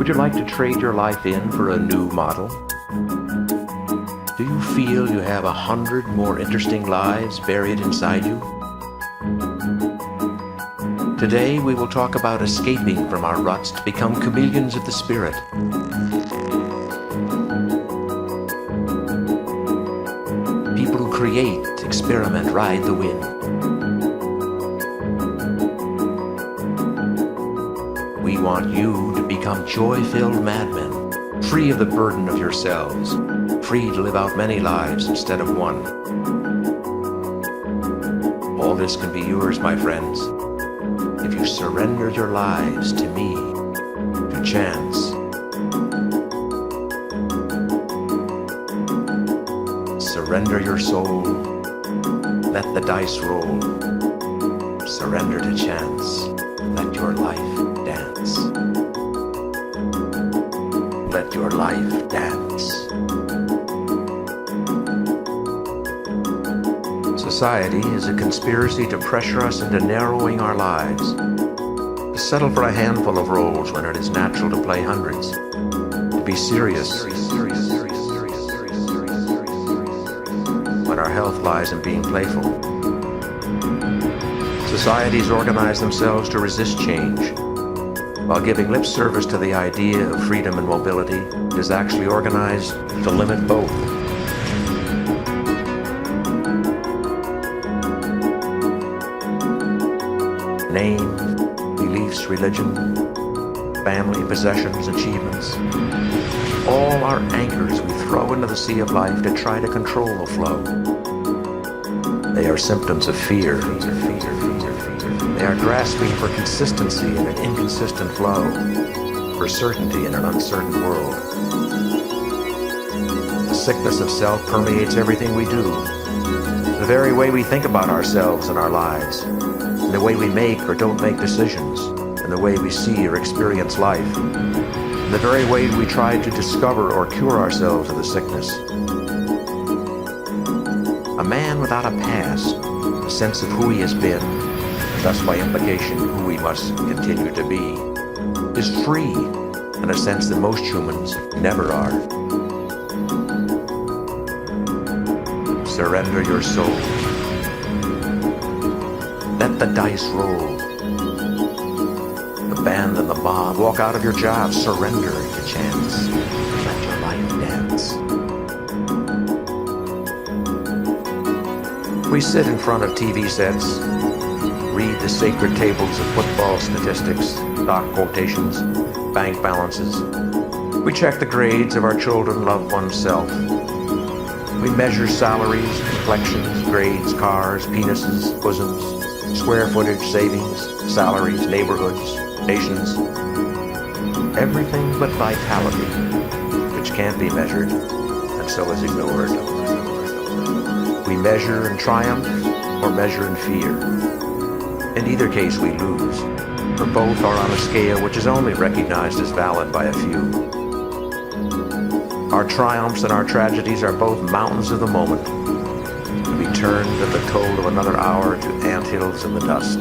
Would you like to trade your life in for a new model? Do you feel you have 100 more interesting lives buried inside you? Today we will talk about escaping from our ruts to become chameleons of the spirit. People who create, experiment, ride the wind. We want you to become joy-filled madmen, free of the burden of yourselves, free to live out many lives instead of one. All this can be yours, my friends, if you surrender your lives to me, to chance. Surrender your soul, let the dice roll. Surrender to chance, let your life dance. Let your life dance. Society is a conspiracy to pressure us into narrowing our lives, to settle for a handful of roles when it is natural to play hundreds, to be serious when our health lies in being playful. Societies organize themselves to resist change, while giving lip service to the idea of freedom and mobility. It is actually organized to limit both. Name, beliefs, religion, family, possessions, achievements, all are anchors we throw into the sea of life to try to control the flow. They are symptoms of fear. They are grasping for consistency in an inconsistent flow, for certainty in an uncertain world. The sickness of self permeates everything we do, the very way we think about ourselves and our lives, and the way we make or don't make decisions, and the way we see or experience life, and the very way we try to discover or cure ourselves of the sickness. A man without a past, a sense of who he has been, and thus by implication who he must continue to be, is free in a sense that most humans never are. Surrender your soul. Let the dice roll. The band and the mob walk out of your job. Surrender to chance. Let your life dance. We sit in front of TV sets, read the sacred tables of football statistics, stock quotations, bank balances. We check the grades of our children, loved ones, self. We measure salaries, complexions, grades, cars, penises, bosoms, square footage, savings, salaries, neighborhoods, nations. Everything but vitality, which can't be measured and so is ignored. We measure in triumph or measure in fear. In either case we lose, for both are on a scale which is only recognized as valid by a few. Our triumphs and our tragedies are both mountains of the moment, to be turned at the toll of another hour to anthills in the dust.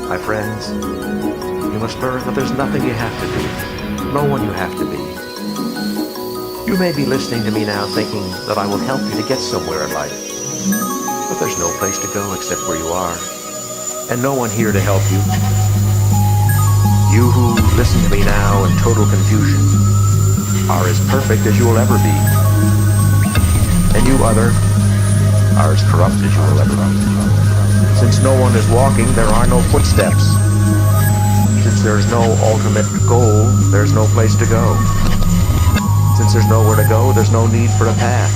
My friends, you must learn that there's nothing you have to do, no one you have to be. You may be listening to me now thinking that I will help you to get somewhere in life, but there's no place to go except where you are, and no one here to help you. You who listen to me now in total confusion are as perfect as you will ever be, and you other are as corrupt as you will ever be. Since no one is walking, there are no footsteps. Since there is no ultimate goal, there's no place to go. Since there's nowhere to go, there's no need for a path.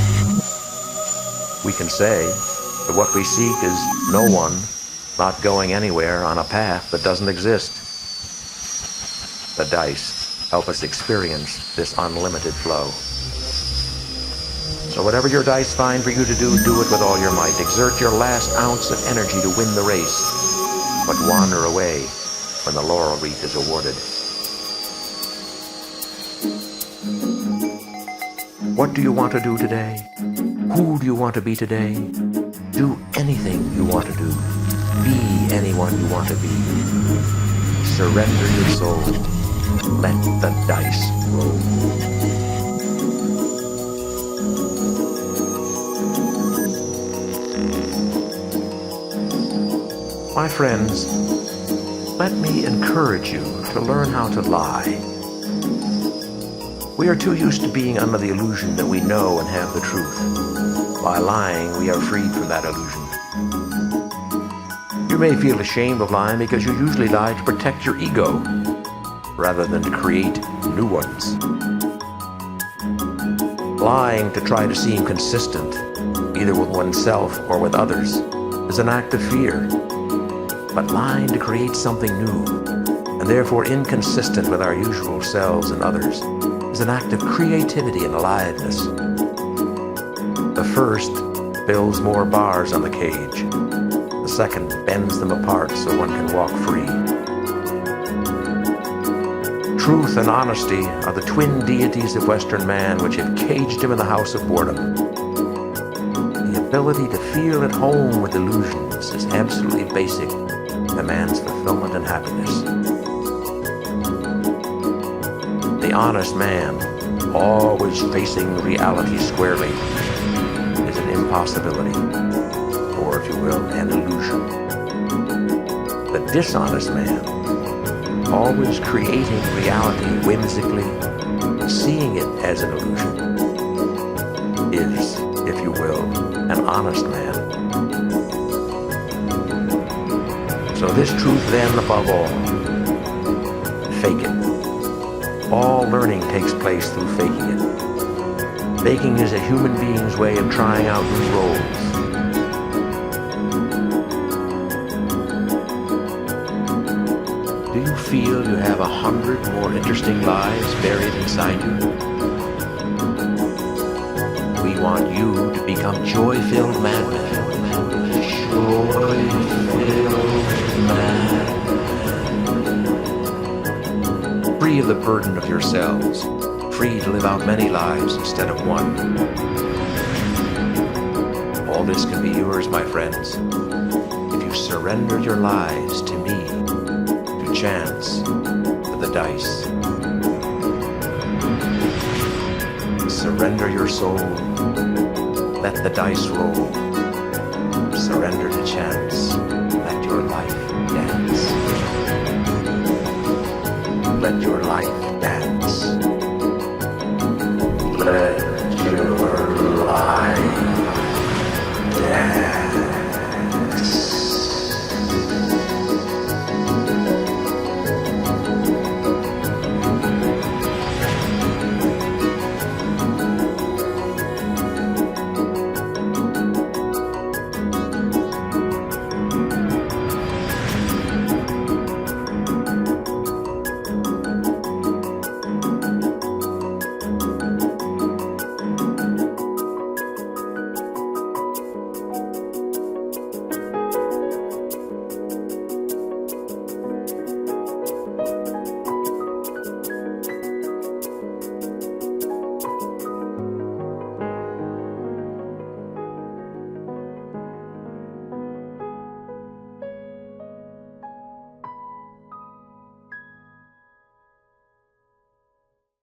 We can say that what we seek is no one not going anywhere on a path that doesn't exist. The dice help us experience this unlimited flow. So whatever your dice find for you to do, do it with all your might. Exert your last ounce of energy to win the race, but wander away when the laurel wreath is awarded. What do you want to do today? Who do you want to be today? Do anything you want to do. Be anyone you want to be. surrender your soul, let the dice roll. My friends, let me encourage you to learn how to lie. We are too used to being under the illusion that we know and have the truth. By lying, we are freed from that illusion. You may feel ashamed of lying because you usually lie to protect your ego, rather than to create new ones. Lying to try to seem consistent, either with oneself or with others, is an act of fear. But lying to create something new, and therefore inconsistent with our usual selves and others, is an act of creativity and aliveness. The first builds more bars on the cage. The second bends them apart so one can walk free. Truth and honesty are the twin deities of Western man which have caged him in the house of boredom. The ability to feel at home with illusions is absolutely basic to man's fulfillment and happiness. The honest man, always facing reality squarely, is an impossibility, or if you will, an illusion. The dishonest man, always creating reality whimsically, seeing it as an illusion, is, if you will, an honest man. So this truth then, above all, fake it. All learning takes place through faking it. Faking is a human being's way of trying out new roles. Do you feel you have 100 more interesting lives buried inside you? We want you to become joy-filled madmen. Joy-filled madmen. Free of the burden of yourselves. Free to live out many lives instead of one. All this can be yours, my friends, if you surrender your lives to me, to chance, to the dice. Surrender your soul, let the dice roll. Surrender to chance.